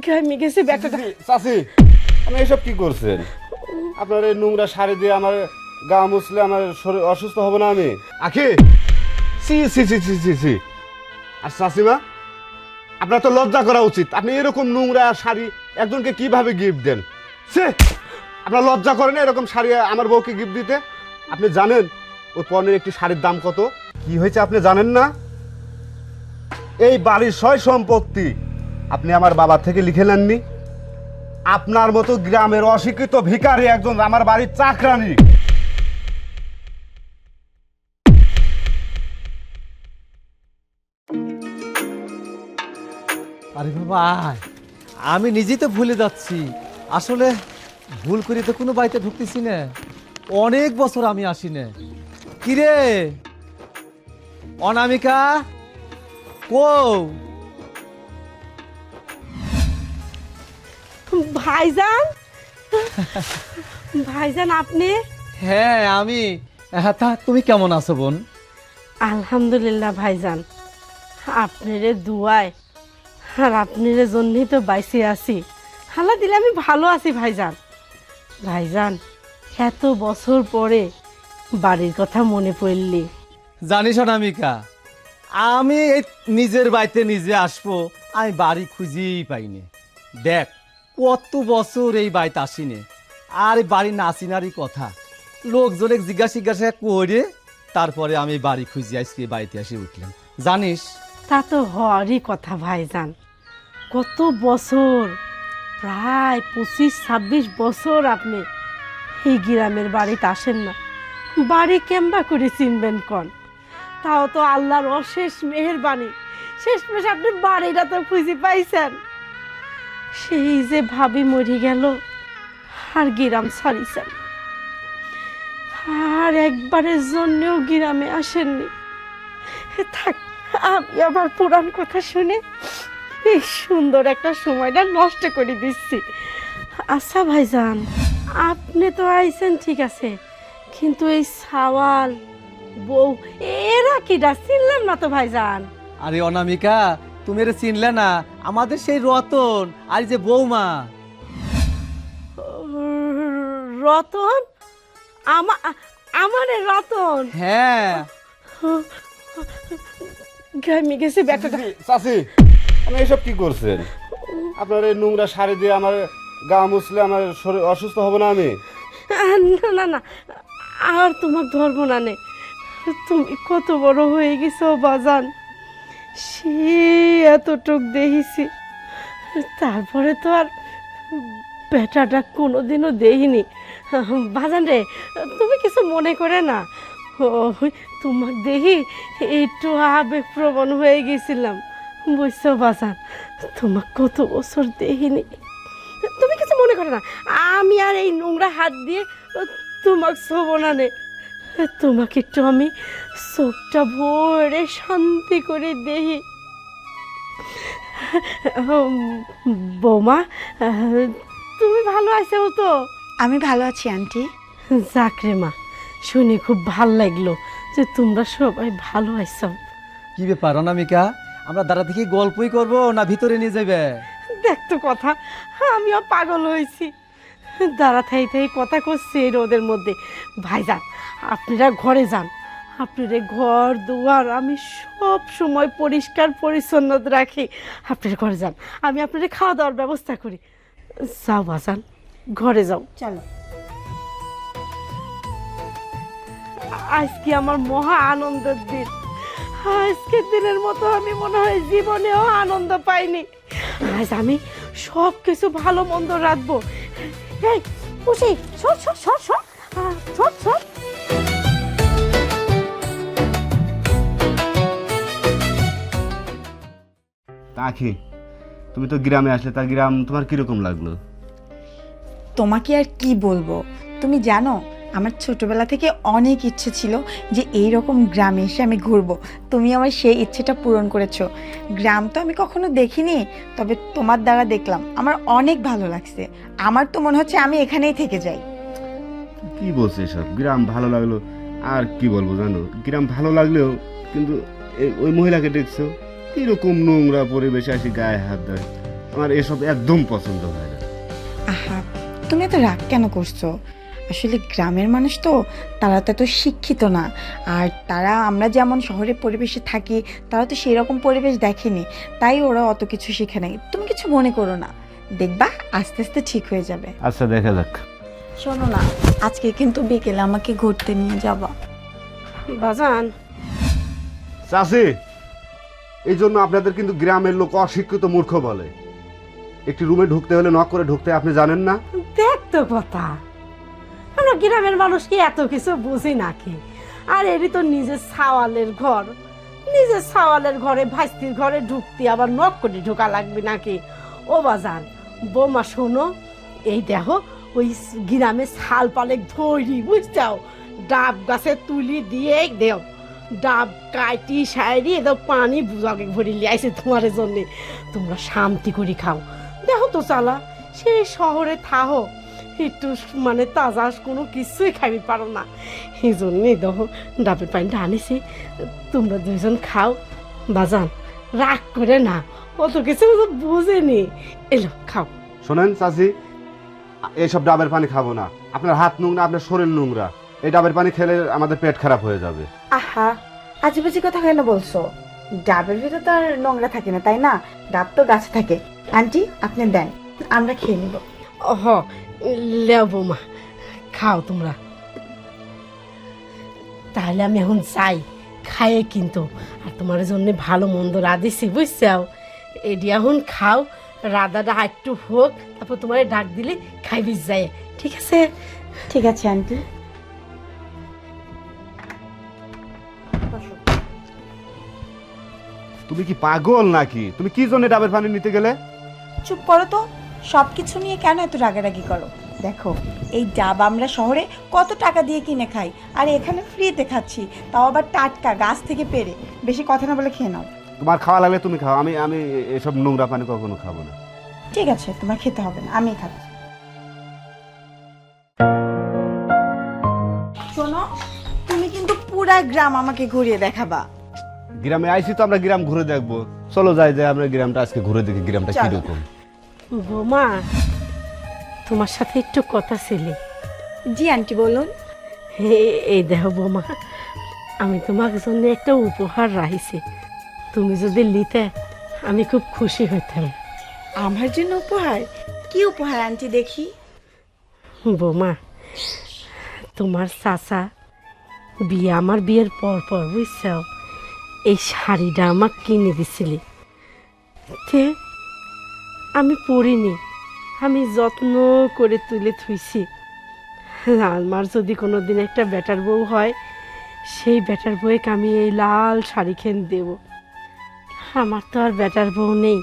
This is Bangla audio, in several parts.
ঘামে গেছে ব্যাটাটা। চাচি আপনি এসব কি করছেন? আপনার এই নোংরা শাড়ি দিয়ে আমার গা মুছলে আমার শরীর অসুস্থ হবে না? আমি আখি সি সি সি সি সি সি। আর চাচিমা আপনার তো লজ্জা করা উচিত। আপনি এরকম নোংরা শাড়ি একজনকে কিভাবে গিফট দেন? সে আপনার লজ্জা করেন এরকম শাড়ি আমার বউকে গিফট দিতে? আপনি জানেন ওই পণ্যের একটি শাড়ির দাম কত? কি হয়েছে আপনি জানেন না? এই বাড়ির সয় সম্পত্তি আপনি আমার বাবা থেকে লিখে নেননি। আপনার মতো গ্রামের অশিক্ষিত ভিখারি একজন আমার বাড়ির চাকরানি। আরে বাবা, আমি নিজেই তো ভুলে যাচ্ছি। আসলে ভুল করে তো কোনো বাড়িতে ঢুকতেছি না। অনেক বছর আমি আসি না। কিরে অনামিকা, কও? ভাইজান, ভাইজান আপনি? হ্যাঁ আমি। হ্যাঁ, তা তুমি কেমন আছো বোন? আলহামদুলিল্লাহ ভাইজান, আপনারে দুয়ায় আর আপনার জন্যই তো বাইসে আছি। হালা দিলে আমি ভালো আছি ভাইজান। ভাইজান এত বছর পরে বাড়ির কথা মনে পড়লি? জানিস অনামিকা, আমি এই নিজের বাড়িতে নিজে আসবো, আমি বাড়ি খুঁজেই পাইনি। দেখ কত বছর এই বাড়িতে আসিনি, আর এই বাড়ি না আসিনারই কথা। লোকজনে জিজ্ঞাসা করে তারপরে আমি বাড়ি খুঁজে আজকে বাড়িতে এসে উঠলাম, জানিস? তা তো হওয়ারই কথা ভাইজান। কত বছর, প্রায় 25-26 বছর আপনি এই গ্রামের বাড়িতে আসেন না। বাড়ি কেমবা করে চিনবেন কন? তাও তো আল্লাহর অশেষ মেহেরবানি, শেষমেশ আপনি বাড়িটা তো খুঁজে পাইছেন। সেই যে ভাবি মরি গেল আর গ্রাম ছাড়িছেন, আর একবারের জন্যও গ্রামে আসেননি। থাক, আমি আবার পুরান কথা শুনে এই সুন্দর একটা সময়টা নষ্ট করে দিচ্ছি। আচ্ছা ভাইজান, আপনি তো আইছেন ঠিক আছে, কিন্তু এই সাওয়াল বউ এরা কিডা চিনলাম না তো ভাইজান। আরে অনামিকা, তুমি এর চিনলে না? আমাদের সেই রতন আর এই যে বৌমা। রতন? আমারে রতন? হ্যাঁ। ঘামে গেছে ব্যাটাটা। চাচি আপনি এসব কি করছেন? আপনার এই নোংরা শাড়ি দিয়ে আমার গা মুছলে আমার শরীর অসুস্থ হবে না? আমি না না না, আর তোমার ধর্ম না নে। তুমি কত বড় হয়ে গেছো বাজান, সে এতটুক দেখিছি, তারপরে তো আর বেটাটা কোনোদিনও দেখিনি। বাজান রে, তুমি কিছু মনে করে না। তোমার দেখি একটু আবেগপ্রবণ হয়ে গেছিলাম, বুঝছো বাজান? তোমার কত বছর দেখিনি, তুমি কিছু মনে করো না। আমি আর এই নোংরা হাত দিয়ে তোমাকে ছোবো না নে। তোমাকে একটু আমি চোখটা ভরে শান্তি করে দেখি। বৌমা, তুমি ভালো আছো তো? আমি ভালো আছি আন্টি। যাকরে মা, শুনে খুব ভাল লাগলো যে তোমরা সবাই ভালো আছো। কি ব্যাপার অনামিকা, আমরা দাঁড়া থেকে গল্পই করব না ভিতরে নিয়ে যাবে? দেখতো কথা, আমিও পাগল হয়েছি। দাঁড়া থাই থাই কথা করছি এই রোদের মধ্যে। ভাইজান আপনারা ঘরে যান, আপনার ঘর দুয়ার আমি সব সময় পরিষ্কার পরিচ্ছন্ন রাখি। আপনার ঘরে যান, আমি আপনাদের খাওয়া দাওয়ার ব্যবস্থা করি। যাও বাজান, ঘরে যাও। চলো। আজকে আমার মহা আনন্দের দিন। আজকের দিনের মতো আমি মনে হয় জীবনেও আনন্দ পাইনি। আজ আমি সব কিছু ভালো মন্দ রাখবো। এই পুষি, সর সর সর সর সর সর। আখি তুমি তো গ্রামে আসলে, তা গ্রাম তোমার কিরকম লাগলো? তোমাকে আর কি বলবো, তুমি জানো আমার ছোটবেলা থেকে অনেক ইচ্ছে ছিল যে এই রকম গ্রামে এসে আমি ঘুরবো। তুমি আমার সেই ইচ্ছেটা পূরণ করেছো। গ্রাম তো আমি কখনো দেখিনি, তবে তোমার দ্বারা দেখলাম, আমার অনেক ভালো লাগছে। আমার তো মনে হচ্ছে আমি এখানেই থেকে যাই। কি বলছে সব? গ্রাম ভালো লাগলো আর কি বলবো জানো, গ্রাম ভালো লাগলেও কিন্তু ওই মহিলাকে দেখছো কিরকম নোংরা পরিবেশে আসি গায়ে হাত দেয়। আমার এসব একদম পছন্দ হয় না। আহা, তুমি এত রাগ কেন করছো? আসলে গ্রামের মানুষ তো, তারা তো এত শিক্ষিত না। আর তারা আমরা যেমন শহরের পরিবেশে থাকি, তারা তো সেই রকম পরিবেশ দেখেনি, তাই ওরা অত কিছু শিখে নাই। তুমি কিছু মনে করো না, দেখবা আস্তে আস্তে ঠিক হয়ে যাবে। আচ্ছা, দেখা যাক। শোনো না, আজকে কিন্তু বিকেলে আমাকে ঘুরতে নিয়ে যাবা। বাজান, চাচি, এই জন্য আপনাদের কিন্তু গ্রামের লোক অশিক্ষিত মূর্খ বলে। একটি রুমে ঢুকতে হলে নক করে ঢুকতে, আপনি জানেন না? দেখ তো কথা, আমরা গ্রামের মানুষ কি এত কিছু বুঝি নাকি? আর এরই তো নিজের সাওয়ালের ঘর, নিজের সাওয়ালের ঘরে ভাস্তির ঘরে ঢুকতে আবার নক করে ঢোকা লাগবে নাকি? ও বাজান, বৌমা শোনো, এই দেখো ওই গ্রামে শাল পালেক ধরি বুঝছাও, ডাব গাছে তুলি দিয়ে দেও, ডাব কাটি সাইরি এদের পানি বুঝাকে ভরি লিয়াইছে তোমার জন্য, তোমরা শান্তি করে খাও। দেখো তো চালা, সেই শহরে থাহো একটু মানে তাজা কোনো কিছুই খাইতে পারো না, এই জন্যই দেখো ডাবের পানিটা আনিছি, তোমরা দুইজন খাও। বাজান, রাগ করে না, অত কিছু বুঝেনি, এলো খাও। শোনেন চাচি, এইসব ডাবের পানি খাবো না। আপনার হাত নোংরা, আপনার শরীর নোংরা। এই ডাবের পানি খেলে আমাদের পেট খারাপ হয়ে যাবে। আহা, আজেবাজে কথা কেন বলছো? ডাবের ভিতরে তো আর নোংরা থাকে না, তাই না? ডাব তো গাছে থাকে। আন্টি, আপনি দেন, আমরা খেয়ে নিব। হ, লেও বৌমা, খাও তোমরা। তাহলে আমি এখন যাই খাইয়ে, কিন্তু আর তোমার জন্য ভালো মন্দ রাঁধিছি বুঝছাও, এটি এখন খাও, রাধাটা একটু হোক, তারপর তোমার ডাক দিলে খাইবি যায়, ঠিক আছে? ঠিক আছে আন্টি। তুমি কি পাগল নাকি? তুমি কি জন্য ডাবের পানি নিতে গেলে? চুপ করো তো, সবকিছু নিয়ে কেন এত রাগারাগি করো? দেখো, এই ডাব আমরা শহরে কত টাকা দিয়ে কিনে খাই, আর এখানে ফ্রিতে খাচ্ছি, তাও আবার টাটকা গাছ থেকে পেরে। বেশি কথা না বলে খেয়ে নাও। তোমার খাওয়া লাগলে তুমি খাও, আমি আমি এসব নোংরা পানি কখনো খাবো না। ঠিক আছে, তোমার খেতে হবে না, আমি খাচ্ছি। শোনো, তুমি কিন্তু পুরা গ্রাম আমাকে ঘুরিয়ে দেখাবা। গ্রামে আইছি তো, আমরা গ্রাম ঘুরে দেখবো। চলো যাই যাই, আমরা গ্রামটা আজকে ঘুরে দেখি গ্রামটা চলো। কিরকম। বৌমা, তোমার সাথে একটু কথা ছিল। জি আন্টি, বলুন। এই দেখো বৌমা, আমি তোমার জন্য একটা উপহার রাখিছি, তুমি যদি নিতে আমি খুব খুশি হইতাম। আমার জন্য উপহার? কি উপহার আন্টি, দেখি। বৌমা, তোমার চাচা আমার বিয়ের পর পর বুঝছাও, এই শাড়িটা আমাকে কিনে দিছিলি, তে আমি পরিনি, আমি যত্ন করে তুলে থুইছি। আমার যদি কোনো দিন একটা বেটার বউ হয়, সেই বেটার বউকে আমি এই লাল শাড়ি খেন দেব। আমার তো আর বেটার বউ নেই,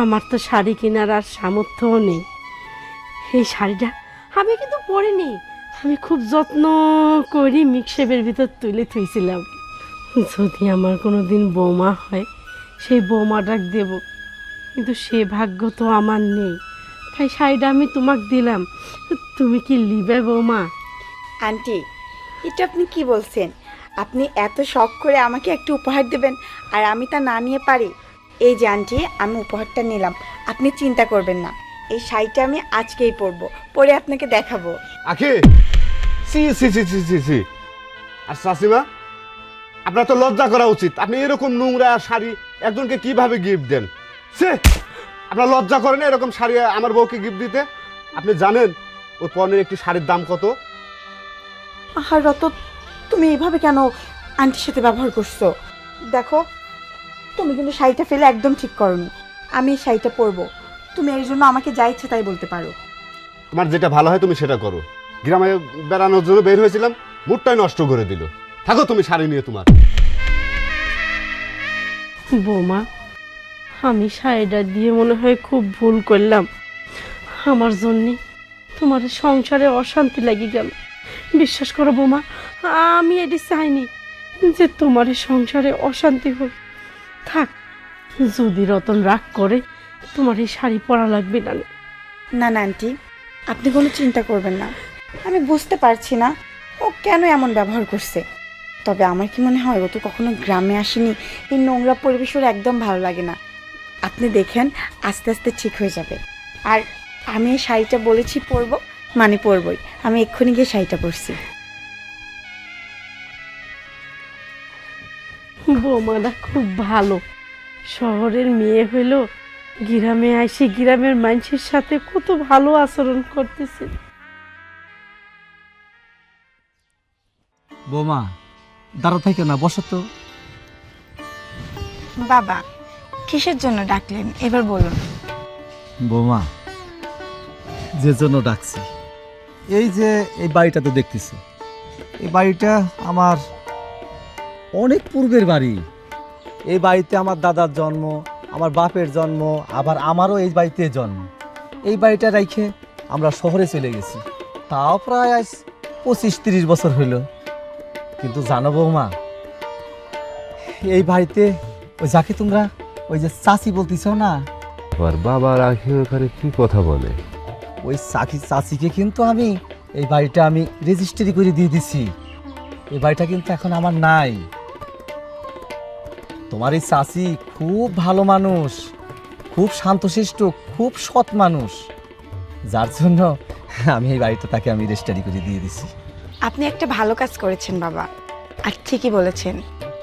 আমার তো শাড়ি কেনার আর সামর্থ্যও নেই। এই শাড়িটা আমি কিন্তু পরিনি, আমি খুব যত্ন করে মিক্সেপের ভিতর তুলে থুইছিলাম। যদি আমার কোনো দিন বৌমা হয়, সেই বৌমাটাকে দেব, কিন্তু সে ভাগ্য তো আমার নেই, তাই শাড়িটা আমি তোমাকে দিলাম। তুমি কি লিবে বৌমা? আন্টি, এটা আপনি কি বলছেন? আপনি এত শখ করে আমাকে একটু উপহার দেবেন, আর আমি তা না নিয়ে পারি? এই যে আন্টি, আমি উপহারটা নিলাম, আপনি চিন্তা করবেন না। এই শাড়িটা আমি আজকেই পরবো, পরে আপনাকে দেখাবো। আখি, সি সি সি সি সি সি। আর চাচিমা, আপনার তো লজ্জা করা উচিত। আপনি এরকম নোংরা শাড়ি একজনকে কিভাবে গিফট দেন? সে, আপনার লজ্জা করেন এরকম শাড়ি আমার বউকে গিফট দিতে? আপনি জানেন ওই পণ্যের একটি শাড়ির দাম কত? আহার রত, তুমি এইভাবে কেন আন্টির সাথে ব্যবহার করছো? দেখো, তুমি কিন্তু শাড়িটা ফেলে একদম ঠিক করনি। আমি এই শাড়িটা পরবো, তুমি এর জন্য আমাকে যা ইচ্ছে তাই বলতে পারো। তোমার যেটা ভালো হয় তুমি সেটা করো। গ্রামে বেড়ানোর জন্য বের হয়েছিলাম, মুডটাই নষ্ট করে দিল। থাকো তুমি শাড়ি নিয়ে তোমার। বৌমা, আমি শাড়িটা দিয়ে মনে হয় খুব ভুল করলাম। আমার জন্যে তোমার সংসারে অশান্তি লাগি গেল। বিশ্বাস করো বৌমা, আমি এটি চাইনি যে তোমার সংসারে অশান্তি হোক। থাক, যদি রতন রাগ করে তোমার এই শাড়ি পরা লাগবে না। না না আন্টি, আপনি কোনো চিন্তা করবেন না। আমি বুঝতে পারছি না ও কেন এমন ব্যবহার করছে, তবে আমার কি মনে হয় ও তো কখনো গ্রামে আসেনি, এই নোংরা পরিবেশ ওর একদম ভালো লাগে না। আপনি দেখেন আস্তে আস্তে ঠিক হয়ে যাবে। আর আমি এই শাড়িটা বলেছি পরবো, মানে পরবই। আমি এক্ষুনি গিয়ে শাড়িটা পরছি। বৌমাটা খুব ভালো, শহরের মেয়ে হইল গ্রামে আসি গ্রামের মানুষের সাথে কত ভালো আচরণ করতেছে। বৌমা দাঁড়া থাকে না, বসো তো। বাবা কিসের জন্য ডাকলেন এবার বলুন। বৌমা যে জন্য ডাকছি, এই যে এই বাড়িটা তো দেখতেছি, এই বাড়িটা আমার অনেক পূর্বের বাড়ি। এই বাড়িতে আমার দাদার জন্ম, আমার বাপের জন্ম, আবার আমারও এই বাড়িতে জন্ম। এই বাড়িটা রাইখে আমরা শহরে চলে গেছি, তাও প্রায় আজ 25-30 বছর হইল। কিন্তু জানো বৌমা, এই বাড়িতে ওই যাকে তোমরা ওই যে চাচি বলতেছ না, আর বাবা রাখি ওখানে কি কথা বলে? ওই চাচিকে কিন্তু আমি এই বাড়িটা আমি রেজিস্ট্রি করে দিয়ে দিছি। এই বাড়িটা কিন্তু এখন আমার নাই। তোমার এই চাচি খুব ভালো মানুষ, খুব শান্তশিষ্ট, খুব সৎ মানুষ, যার জন্য আমি এই বাড়িটা তাকে আমি রেজিস্ট্রি করে দিয়ে দিছি। আপনি একটা ভালো কাজ করেছেন বাবা, আর ঠিকই বলেছেন।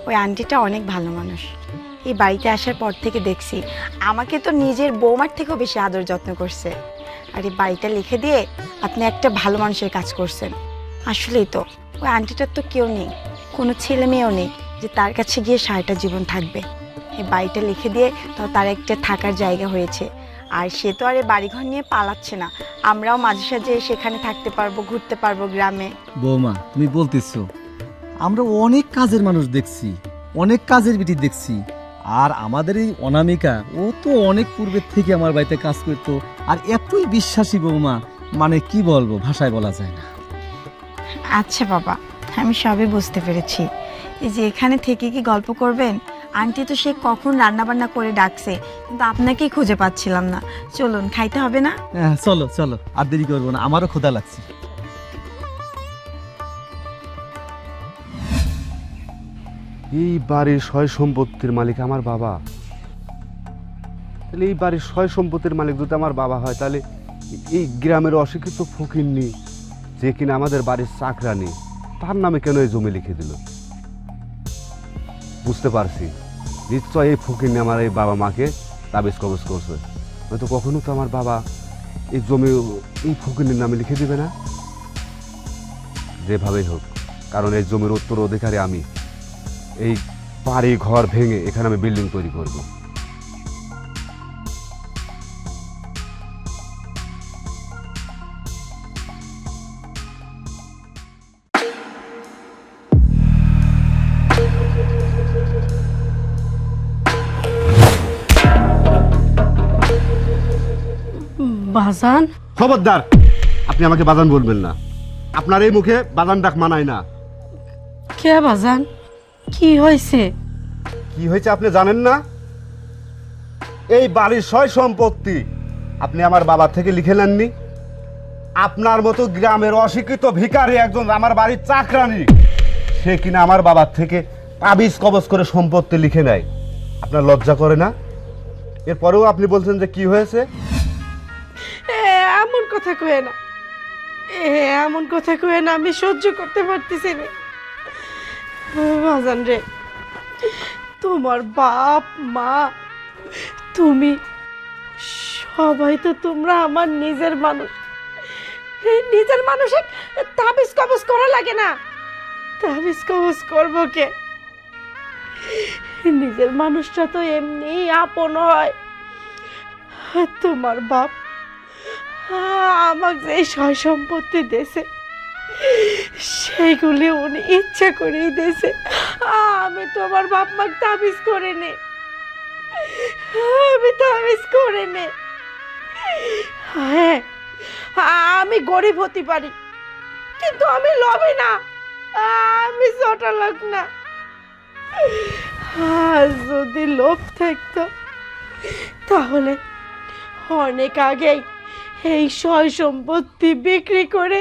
ওই আন্টিটা অনেক ভালো মানুষ। এই বাড়িতে আসার পর থেকে দেখছি আমাকে তো নিজের বৌমার থেকেও বেশি আদর যত্ন করছে। আর এই বাড়িটা লিখে দিয়ে আপনি একটা ভালো মানুষের কাজ করছেন। আসলেই তো ওই আন্টিটার তো কেউ নেই, কোনো ছেলে মেয়েও নেই যে তার কাছে গিয়ে সারাটা জীবন থাকবে। এই বাড়িটা লিখে দিয়ে তার একটা থাকার জায়গা হয়েছে। আর সে তো আর এই বাড়িঘর নিয়ে পালাচ্ছে না, আমরাও মাঝে সাঝে সেখানে থাকতে পারবো, ঘুরতে পারবো গ্রামে। বৌমা তুমি বলতেছো, আমরা অনেক কাজের মানুষ দেখছি, অনেক কাজের বিটি দেখছি। আর আমাদের এই অনামিকা, ও তো অনেক পূর্বের থেকে আমার বাড়িতে কাজ করতো, আর এতই বিশ্বাসী বৌমা, মানে কি বলবো, ভাষায় বলা যায় না। আচ্ছা বাবা, আমি সবই বুঝতে পেরেছি। এই যে এখানে থেকে কি গল্প করবেন? আন্টি তো সে কখন রান্না বান্না করে ডাকছে, কিন্তু আপনাকেই খুঁজে পাচ্ছিলাম না। চলুন, খাইতে হবে না? হ্যাঁ চলো চলো, আর দেরি করবো না, আমারও ক্ষুধা লাগছে। এই বাড়ির সয় সম্পত্তির মালিক আমার বাবা। তাহলে এই বাড়ির সয় সম্পত্তির মালিক যদি আমার বাবা হয়, তাহলে এই গ্রামের অশিক্ষিত ফকিন্নি, যে কিনা আমাদের বাড়ির চাকরানি, তার নামে কেন এই জমি লিখে দিল? বুঝতে পারছি, নিশ্চয় এই ফকিন্নি আমার এই বাবা মাকে তাবিজ কবজ করছে। হয়তো কখনো তো আমার বাবা এই জমি এই ফকিন্নির নামে লিখে দিবে না। যেভাবেই হোক, কারণ এই জমির উত্তরাধিকারী আমি। এই বাড়ি ঘর ভেঙে এখানে আমি বিল্ডিং তৈরি করব। বাজান, খবরদার, আপনি আমাকে বাজান বলবেন না। আপনার এই মুখে বাজান ডাক মানায় না। কে বাজান, কি হয়েছে? কি হয়েছে আপনি জানেন না? এই বাড়ির সয় সম্পত্তি আপনি আমার বাবার থেকে লিখে নেননি। আপনার মতো গ্রামের অশিক্ষিত ভিখারি একজন আমার বাড়ির চাকরানি, সে কিনা আমার বাবার থেকে তাবিজ কবজ করে সম্পত্তি লিখে নেয়। আপনার লজ্জা করে না? এরপরেও আপনি বলছেন যে কি হয়েছে? এমন কথা কয়ে না, এমন কথা কয়ে না, আমি সহ্য করতে পারতেছি না। বাজান রে, তোমার বাপ মা তুমি সবাই তো তোমরা আমার নিজের মানুষ। এই নিজের মানুষে তাবিজ কবজ করা লাগে না। তাবিজ কবজ করবো কে? নিজের মানুষটা তো এমনি আপন হয়। তোমার বাপ আমাকে যে সয় সম্পত্তি দিয়েছে, সেইগুলি উনি ইচ্ছা করেই দিয়েছে। আমি তোমার বাপ মাকে তাবিজ করে নে, আমি তাবিজ করে নে। হ্যাঁ, আমি গরিব হতে পারি, কিন্তু আমি লোভী না, আমি ছোট লোক না। আর যদি লোভ থাকতো, তাহলে অনেক আগেই এই সয় সম্পত্তি বিক্রি করে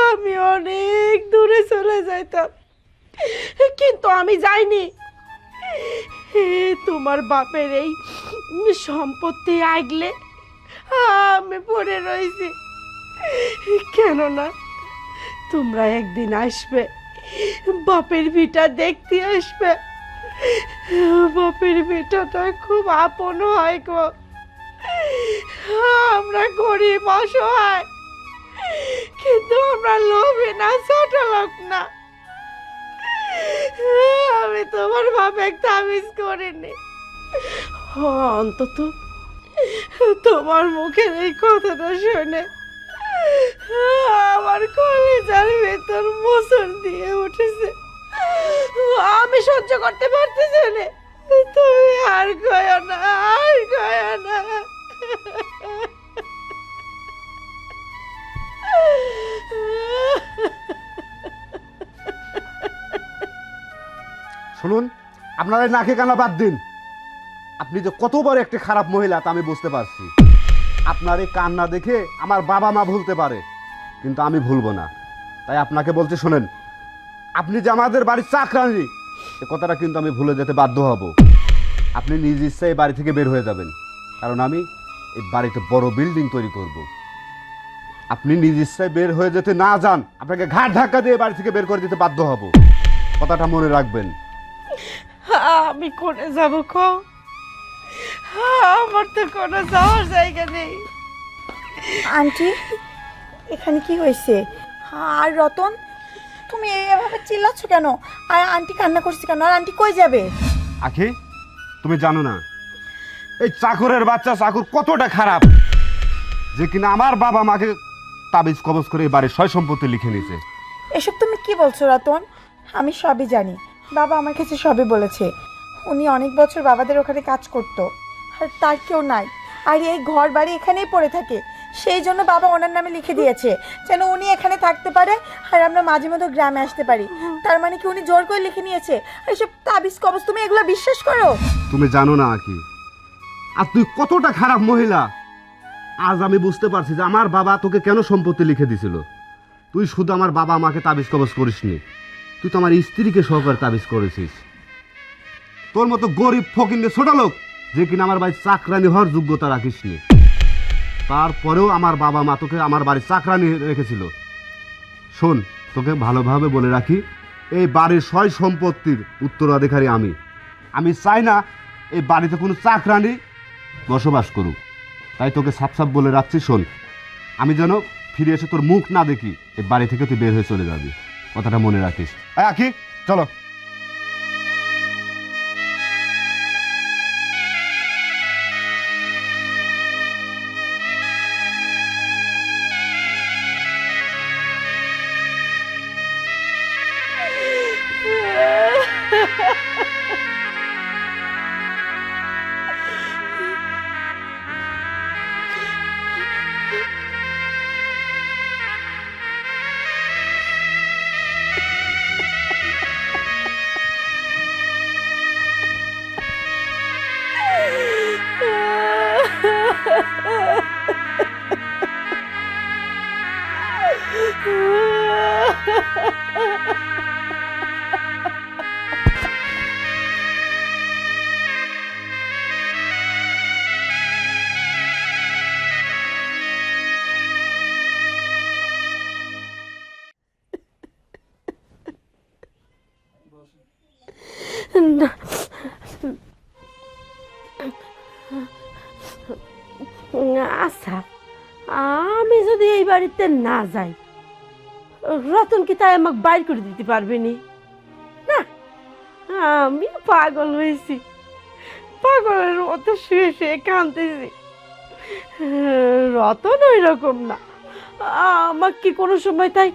আমি অনেক দূরে চলে যাইতাম, কিন্তু আমি যাইনি। তোমার বাপের এই সম্পত্তি আগলে আমি পড়ে রয়েছি। কেননা তোমরা একদিন আসবে, বাপের ভিটা দেখতে আসবে। বাপের ভিটাটা খুব আপন হয় গো। আমরা গরিব অসহায়, কিন্তু আমরা লোভে না, ছোট লোক না। আমি তোমার বাপে তাবিজ করিনি। অন্তত তোমার মুখের এই কথাটা শুনে আমার কলিজার ভেতর মোচড় দিয়ে উঠেছে। আমি সহ্য করতে পারতেছি না। তুমি আর কয়ো না, আর কয়ো না। শুনুন, আপনারা নাকে কানা বাদ দিন। আপনি যে কত বড় একটা খারাপ মহিলা তা আমি বুঝতে পারছি। আপনার এই কান্না দেখে আমার বাবা মা ভুলতে পারে, কিন্তু আমি ভুলবো না। তাই আপনাকে বলতে শোনেন, আপনি যে আমাদের বাড়ির চাকরানি, এ কথাটা কিন্তু আমি ভুলে যেতে বাধ্য হব। আপনি নিজ ইচ্ছায় এই বাড়ি থেকে বের হয়ে যাবেন, কারণ আমি এই বাড়িতে বড় বিল্ডিং তৈরি করব। আপনি নিজ ইচ্ছায় বের হয়ে যেতে না যান, আপনাকে ঘাট ধাক্কা দিয়ে বাড়ি থেকে বের করে দিতে বাধ্য হব। কথাটা মনে রাখবেন। আমি কোনে যাব কও? আমার তো কোনো যাওয়ার জায়গা নেই। আন্টি, এখানে কি হয়েছে? আর রতন, তুমি এভাবে চিল্লাচ্ছ কেন? আর আন্টি কান্না করছে কেন? আর আন্টি কই যাবে? আখি, তুমি জানো না এই চাকরের বাচ্চা চাকর কতটা খারাপ, যে কিনা আমার বাবা মাকে তাবিজ কবজ করে এই বাড়ির সয় সম্পত্তি লিখে নিয়েছে। এসব তুমি কি বলছো রতন? আমি সবই জানি, বাবা আমার কাছে সবই বলেছে। উনি অনেক বছর বাবাদের ওখানে কাজ করতো, আর তার কেউ নাই। আর এই ঘর বাড়ি এখানেই পড়ে থাকে, সেই জন্য বাবা ওনার নামে লিখে দিয়েছে, যেন উনি এখানে থাকতে পারে আর আমরা মাঝে মধ্যে গ্রামে আসতে পারি। তার মানে কি উনি জোর করে লিখে নিয়েছে? আর এসব তাবিজ কবজ তুমি এগুলো বিশ্বাস করো? তুমি জানো না আখি, আর তুই কতটা খারাপ মহিলা। আজ আমি বুঝতে পারছি যে আমার বাবা তোকে কেন সম্পত্তি লিখে দিছিল। তুই শুধু আমার বাবা মাকে তাবিজ কবজ করিসনি, তুই তো আমার স্ত্রীকে সহকারে তাবিজ করেছিস। তোর মতো গরিব ফকিন্নে ছোট লোক, যে কিনা আমার বাড়ির চাকরানি হওয়ার যোগ্যতা রাখিসনি, তারপরেও আমার বাবা মা তোকে আমার বাড়ির চাকরানি রেখেছিল। শোন, তোকে ভালোভাবে বলে রাখি, এই বাড়ির সয় সম্পত্তির উত্তরাধিকারী আমি চাই না এই বাড়িতে কোনো চাকরানি বসবাস করুক। তাই তোকে সাপ সাপ বলে রাখছি, শোন, আমি যেন ফিরে এসে তোর মুখ না দেখি, এই বাড়ি থেকে তুই বের হয়ে চলে যাবি। কথাটা মনে রাখিস। আখি, চলো। না, আচ্ছা, আমি যদি এই বাড়িতে না যাই, রতন কি তাই আমাকে বাইর করে দিতে পারবে নি? না, আমি পাগল হয়েছি, পাগলের মতো শুয়ে শুয়ে কাঁদতেছি। রতন ওই রকম না, আমাকে কি কোনো সময় তাই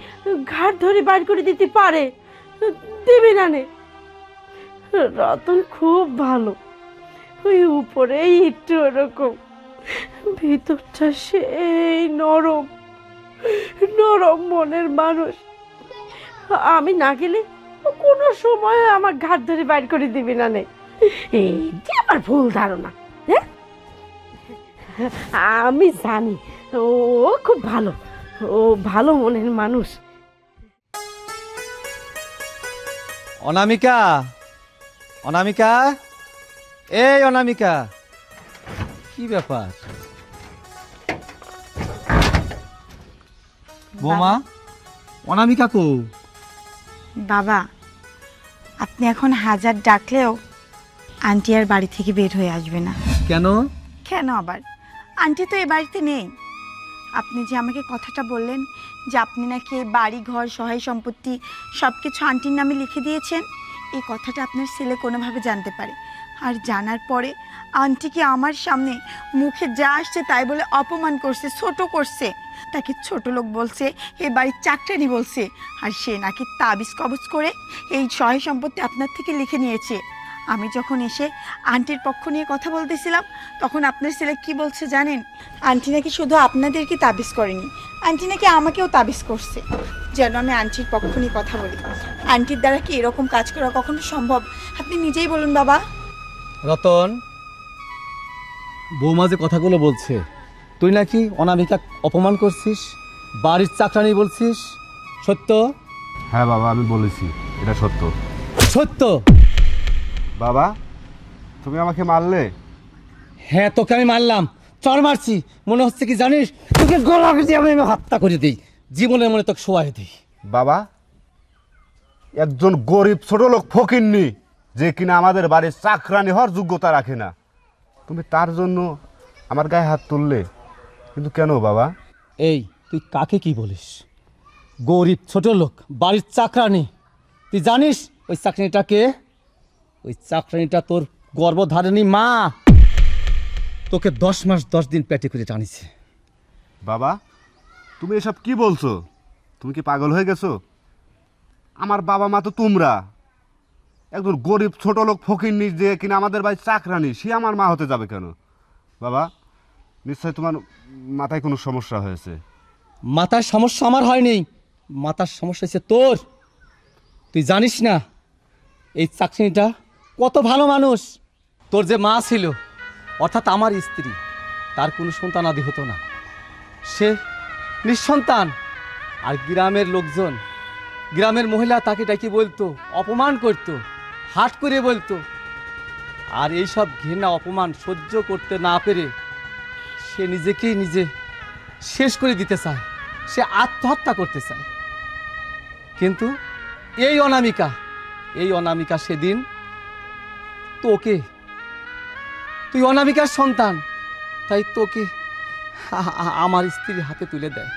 ঘাট ধরে বাইর করে দিতে পারে? দেবে না নে। রতন খুব ভালো, ওই উপরেই একটু ওরকম, ভিতরটা সেই নরম নরম মনের মানুষ। আমি না গেলে কোনো সময় আমার ঘাট ধরে বাইর করে দিবি না নে। এইটা আমার ভুল ধারণা। হ্যাঁ, আমি জানি ও খুব ভালো, ও ভালো মনের মানুষ। অনামিকা, অনামিকা, এই অনামিকা, কি ব্যাপার বৌমা? অনামিকা কো? বাবা, আপনি এখন হাজার ডাকলেও আন্টি আর বাড়ি থেকে বের হয়ে আসবে না। কেন? কেন আবার? আন্টি তো এ বাড়িতে নেই। আপনি যে আমাকে কথাটা বললেন যে আপনি নাকি এই বাড়ি ঘর সহায় সম্পত্তি সব কিছু আন্টির নামে লিখে দিয়েছেন, এই কথাটা আপনার ছেলে কোনোভাবে জানতে পারে। আর জানার পরে আন্টিকে আমার সামনে মুখে যা আসছে তাই বলে অপমান করছে, ছোট করছে। তাকে ছোট লোক বলছে, এই বাড়ির চাকরানি বলছে। আর সে নাকি তাবিজ কবজ করে এই সহায় সম্পত্তি আপনার থেকে লিখে নিয়েছে। আমি যখন এসে আন্টির পক্ষ নিয়ে কথা বলতেছিলাম, তখন আপনার ছেলে কি বলছে জানেন? আন্টি নাকি শুধু আপনাদেরকে তাবিজ করেনি, আন্টি নাকি আমাকেও তাবিজ করছে যেন আমি আন্টির পক্ষ নিয়ে কথা বলি। আন্টির দ্বারা কি এরকম কাজ করা কখনো সম্ভব? আপনি নিজেই বলুন বাবা। রতন, বৌমা যে কথাগুলো বলছে, তুই নাকি অনামিকা অপমান করছিস, বাড়ির চাকরানি বলছিস, সত্য? হ্যাঁ বাবা, আমি বলেছি, এটা সত্য। সত্য? বাবা, তুমি আমাকে মারলে? হ্যাঁ, তোকে আমি মারলাম, চর মারছি। মনে হচ্ছে কি জানিস, তোকে গলা কেটে আমি হত্যা করে দিই, জীবনের মনে তোকে শোয়াই দিই। বাবা, একজন গরিব ছোট লোক ফকিন্নি যে কিনা আমাদের বাড়ির চাকরানি হওয়ার যোগ্যতা রাখে না, তুমি তার জন্য আমার গায়ে হাত তুললে? কিন্তু কেন বাবা? এই, তুই কাকে কি বলিস? গরিব ছোট লোক, বাড়ির চাকরানি। তুই জানিস ওই চাকরানিটা কে? ওই চাকরানিটা তোর গর্ভধারিণী মা। তোকে 10 মাস 10 দিন পেটে করে টানিছে। বাবা, তুমি এসব কি বলছো? তুমি কি পাগল হয়ে গেছো? আমার বাবা মা তো তোমরা। একজন গরিব ছোট লোক ফকিন্নি যে কিনা আমাদের বাড়ির চাকরানি, সে আমার মা হতে যাবে কেন? বাবা, নিশ্চয় তোমার মাথায় কোনো সমস্যা হয়েছে। মাথার সমস্যা আমার হয়নি, মাথার সমস্যা হচ্ছে তোর। তুই জানিস না এই চাকরানিটা কত ভালো মানুষ। তোর যে মা ছিল, অর্থাৎ আমার স্ত্রী, তার কোনো সন্তানাদি হতো না, সে নিঃসন্তান। আর গ্রামের লোকজন, গ্রামের মহিলা তাকে ডাকি বলতো, অপমান করতো, হাট করে বলতো। আর এইসব ঘৃণা অপমান সহ্য করতে না পেরে সে নিজেকেই নিজে শেষ করে দিতে চায়, সে আত্মহত্যা করতে চায়। কিন্তু এই অনামিকা সেদিন তোকে, তুই অনামিকার সন্তান, তাই তোকে আমার স্ত্রীর হাতে তুলে দেয়।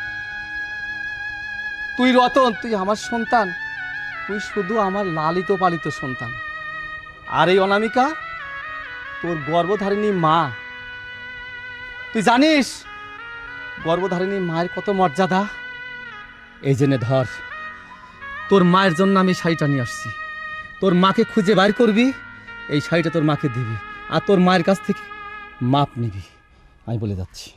তুই রতন, তুই আমার সন্তান, তুই শুধু আমার লালিত পালিত সন্তান। আর এই অনামিকা তোর গর্ভধারিণী মা। তুই জানিস গর্ভধারিণী মায়ের কত মর্যাদা? এই জেনে ধর, তোর মায়ের জন্য আমি শাড়িটা নিয়ে আসছি। তোর মাকে খুঁজে বাইর করবি, এই শাড়িটা তোর মাকে দিবি, আর তোর মায়ের কাছ থেকে মাপ নিবি। আমি বলে যাচ্ছি।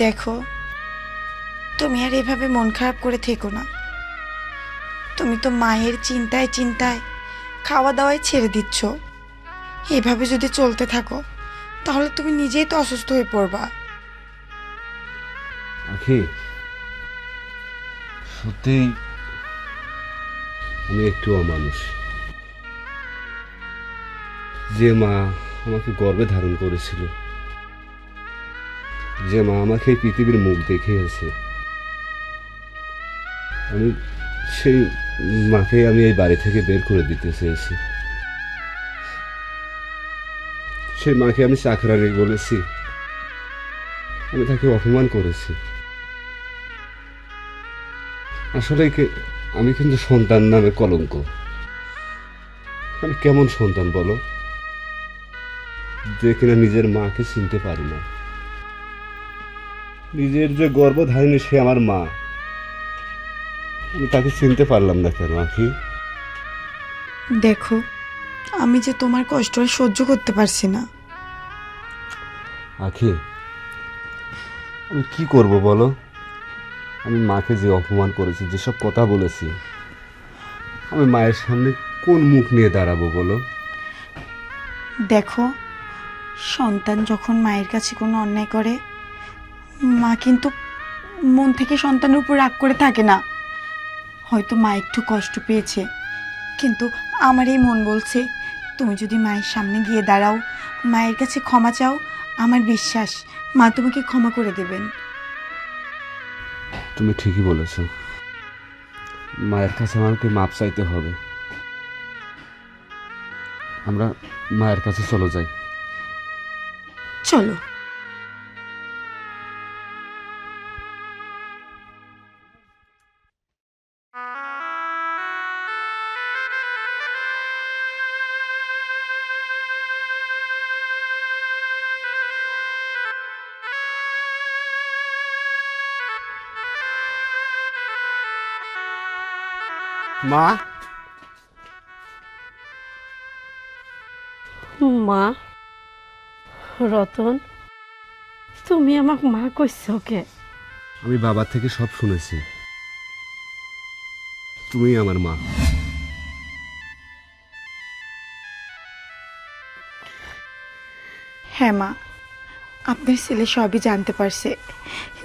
দেখো, তুমি আর এভাবে মন খারাপ করে থেকো না। তুমি তো মায়ের চিন্তায় চিন্তায় খাওয়া দাওয়ায় ছেড়ে দিচ্ছ। এভাবে যদি চলতে থাকো তাহলে তুমি নিজেই তো অসুস্থ হয়ে পড়বা। আখি, সত্যি আমি একটু অমানুষ। যে মা আমাকে গর্ভে ধারণ করেছিল, যে মা আমাকে এই পৃথিবীর মুখ দেখিয়েছে, আমি সেই মাকে আমি এই বাড়ি থেকে বের করে দিতে চেয়েছি। সেই মাকে আমি চাকরানি বলেছি, আমি তাকে অপমান করেছি। আসলে আমি কিন্তু সন্তান নামে কলঙ্ক। আমি কেমন সন্তান বলো, যে কিনা নিজের মাকে চিনতে পারি না। নিজের যে গর্ভধারিণী সে আমার মা, আমি তাকে চিনতে পারলাম না কেন আখি? দেখো, আমি যে তোমার কষ্ট আর সহ্য করতে পারছি না। আখি, আমি কি করব বলো? আমি মাকে যে অপমান করেছি, যেসব কথা বলেছি, আমি মায়ের সামনে কোন মুখ নিয়ে দাঁড়াবো বলো? দেখো, সন্তান যখন মায়ের কাছে কোনো অন্যায় করে, মা কিন্তু মন থেকে সন্তানের উপর রাগ করে থাকে না। হয়তো মা একটু কষ্ট পেয়েছে, কিন্তু আমার এই মন বলছে তুমি যদি মায়ের সামনে গিয়ে দাঁড়াও, মায়ের কাছে ক্ষমা চাও, আমার বিশ্বাস মা তোমাকে ক্ষমা করে দেবেন। তুমি ঠিকই বলেছ, মায়ের কাছে আমাকে মাপ চাইতে হবে। আমরা মায়ের কাছে চলো যাই। চলো। মা, মা, রতন, তুমি আমাকে মা কইছ কে? আমি বাবার থেকে সব শুনেছি, তুমি আমার মা। হ্যাঁ মা, আপনার ছেলে সবই জানতে পারছে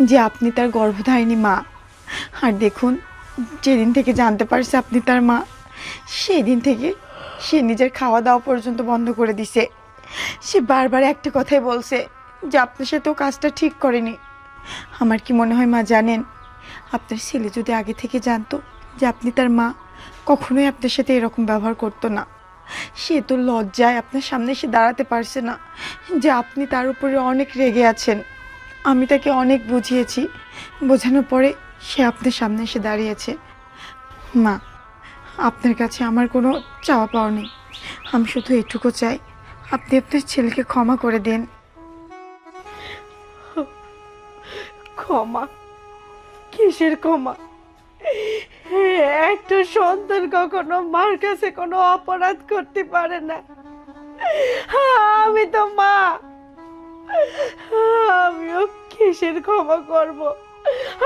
যে আপনি তার গর্ভধারিণী মা। আর দেখুন, যেদিন থেকে জানতে পারছে আপনি তার মা, সেদিন থেকে সে নিজের খাওয়া দাওয়া পর্যন্ত বন্ধ করে দিছে। সে বারবার একটা কথাই বলছে যে আপনার সাথেও কাজটা ঠিক করেনি। আমার কি মনে হয় মা জানেন, আপনার ছেলে যদি আগে থেকে জানতো যে আপনি তার মা, কখনোই আপনার সাথে এরকম ব্যবহার করতো না। সে তো লজ্জায় আপনার সামনে এসে দাঁড়াতে পারছে না যে আপনি তার উপরে অনেক রেগে আছেন। আমি তাকে অনেক বুঝিয়েছি, বোঝানোর পরে সে আপনার সামনে এসে দাঁড়িয়েছে। মা, আপনার কাছে আমার কোনো চাওয়া পাওয়া নেই, আমি শুধু এটুকু চাই আপনি আপনার ছেলেকে ক্ষমা করে দিন। ক্ষমা? কিসের ক্ষমা? একটা সন্তান কখনো মার কাছে কোনো অপরাধ করতে পারে না। আমি তো মা, আমিও কিসের ক্ষমা করব?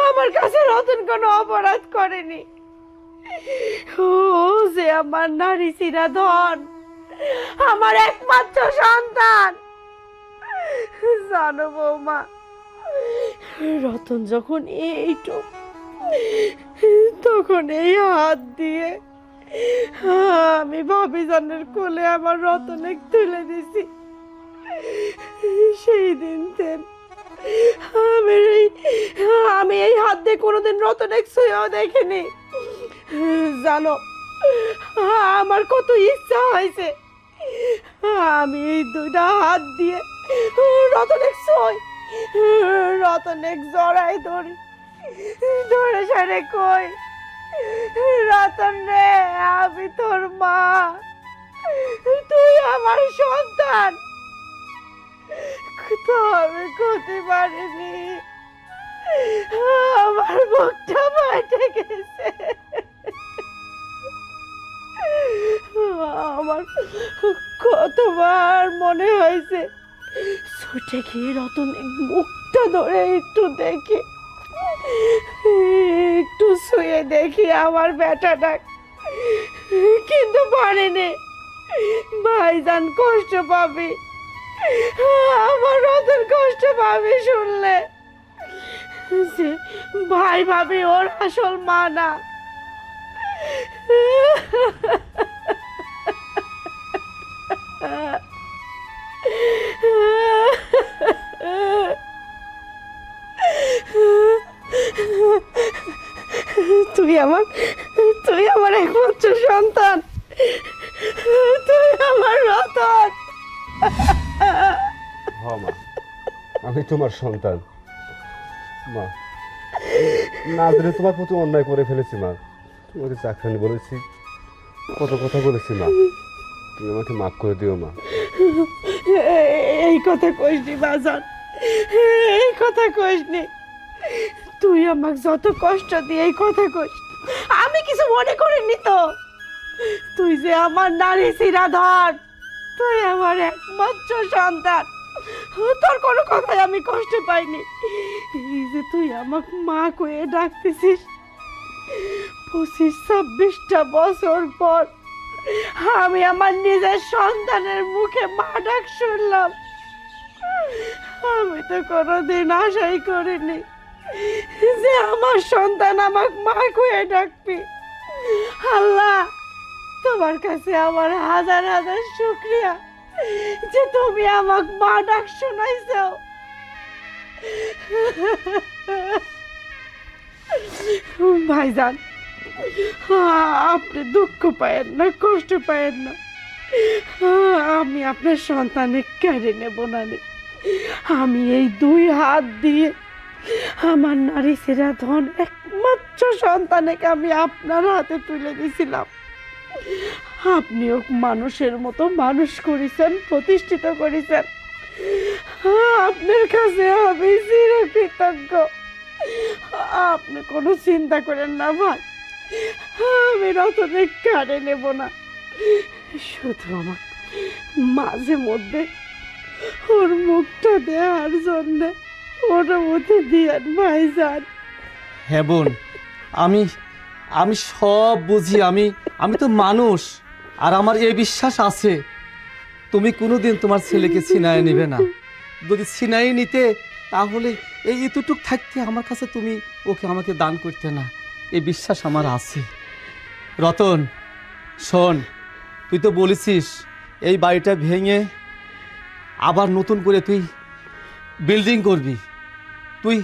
আমার কাছে রতন কোনো অপরাধ করেনি। ও যে আমার নারী চিরা ধন, আমার একমাত্র সন্তান। জানো বৌমা, রতন যখন এইটুক, তখন এই হাত দিয়ে আমি ভাবিজানের কোলে আমার রতনে তুলে দিছি। সেই দিন আমি এই হাত দিয়ে কোনোদিন রতনে ছুঁয়েও দেখিনি। জানো আমার কত ইচ্ছা হয়েছে আমি এই দুইটা হাত দিয়ে রতনে ছুঁই, রতনে জড়াই ধরি, ধরে সারে কই, রতন রে আমি তোর মা, তুই আমার সন্তান। তো আমি করতে পারিনি, আমার মুখটা ফাটে গেছে। আমার কতবার মনে হয়েছে ছুটে গিয়ে রতন মুখটা ধরে একটু দেখি, একটু শুয়ে দেখি আমার বেটাটা, কিন্তু পারেনি। ভাইজান কষ্ট পাবে, আমার রতন কষ্ট পাবে শুনলে যে ভাই ভাবি ওর আসল মা না। হ মা, আমি তোমার সন্তান মা। না জেনে তোমার প্রতি অন্যায় করে ফেলেছি মা। তোমাকে চাকরানি বলেছি, কত কথা বলেছি মা। তুমি আমাকে মাফ করে দিও মা। এই কথা কইসনি বাজান, এই কথা কইসনি। তুই আমাকে যত কষ্ট দিয়ে এই কথা কইস, আমি কিছু মনে করিনি তো। তুই যে আমার নারী শিরাধর, তুই আমার একমাত্র সন্তান, তোর কোনো কথাই আমি কষ্ট পাইনি। এই যে তুই আমাকে মা কয়ে ডাকতেছিস, 25-26টা বছর পর আমি আমার নিজের সন্তানের মুখে মা ডাক শুনলাম। আমি তো কোনোদিন আশাই করিনি যে আমার সন্তান আমাকে মা কয়ে ডাকবি। আল্লাহ, তোমার কাছে আমার হাজার হাজার শুকরিয়া যে তুমি আমাকে মা ডাক শোনাইছো। ভাইজান, আপনি দুঃখ পায়েন না, কষ্ট পায়েন না। আমি আপনার সন্তানের কেড়ে নেব না। আমি এই 2 হাত দিয়ে আমার নারী সেরা ধন একমাত্র সন্তানকে আমি আপনার হাতে তুলে দিয়েছিলাম। আপনিও মানুষের মতো মানুষ করেছেন, প্রতিষ্ঠিত করেছেন। আপনার কাছে আমি চিরকৃতজ্ঞ। আপনি কোনো চিন্তা করেন না ভাই, আমি রতনের কাড়ে নেব না। শুধু আমার মাঝে মধ্যে ওর মুখটা দেওয়ার জন্য অনুমতি দিয়েন ভাইজান। হ্যাঁ বোন, আমি আমি সব বুঝি। আমি তো মানুষ, আর আমার এই বিশ্বাস আছে তুমি কোনোদিন তোমার ছেলেকে ছিনায় নেবে না। যদি ছিনাই নিতে, তাহলে এই এতটুক থাকতে আমার কাছে তুমি ওকে আমাকে দান করতে না। এই বিশ্বাস আমার আছে। রতন শোন, তুই তো বলেছিস এই বাড়িটা ভেঙে আবার নতুন করে তুই বিল্ডিং করবি। তুই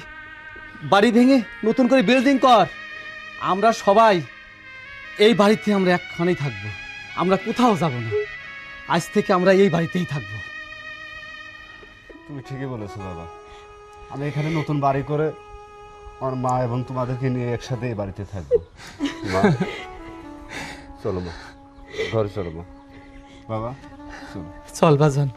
বাড়ি ভেঙে নতুন করে বিল্ডিং কর। আমরা সবাই এই বাড়িতে আমরা একখানেই থাকবো, আমরা কোথাও যাব না। আজ থেকে আমরা এই বাড়িতেই থাকবো। তুমি ঠিকই বলেছো বাবা। আমি এখানে নতুন বাড়ি করে আমার মা এবং তোমাদেরকে নিয়ে একসাথে এই বাড়িতে থাকবো। মা, চলো মা, ঘরে চলো মা। বাবা চলো। চল বাজান।